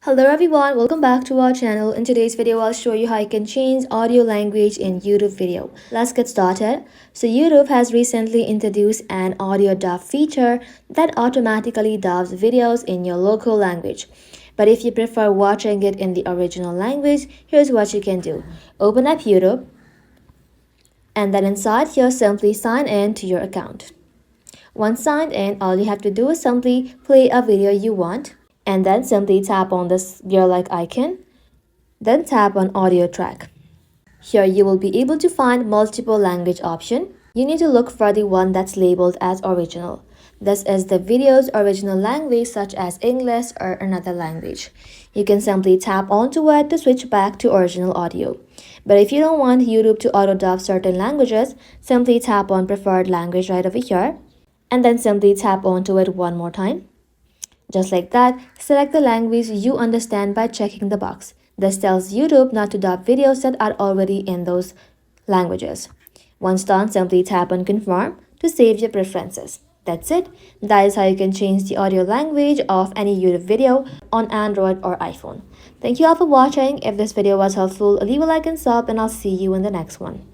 Hello everyone, welcome back to our channel. In today's video, I'll show you how you can change audio language in YouTube video. Let's get started. So YouTube has recently introduced an audio dub feature that automatically dubs videos in your local language. But if you prefer watching it in the original language, here's what you can do. Open up YouTube and then inside here simply sign in to your account. Once signed in, all you have to do is simply play a video you want and then simply tap on this gear-like icon, then tap on audio track. Here you will be able to find multiple language options. You need to look for the one that's labeled as original. This is the video's original language such as English or another language. You can simply tap onto it to switch back to original audio. But if you don't want YouTube to auto-dub certain languages, simply tap on preferred language right over here and then simply tap onto it one more time. Just like that, select the language you understand by checking the box. This tells YouTube not to dub videos that are already in those languages. Once done, simply tap on confirm to save your preferences. That's it. That is how you can change the audio language of any YouTube video on Android or iPhone. Thank you all for watching. If this video was helpful, leave a like and sub, and I'll see you in the next one.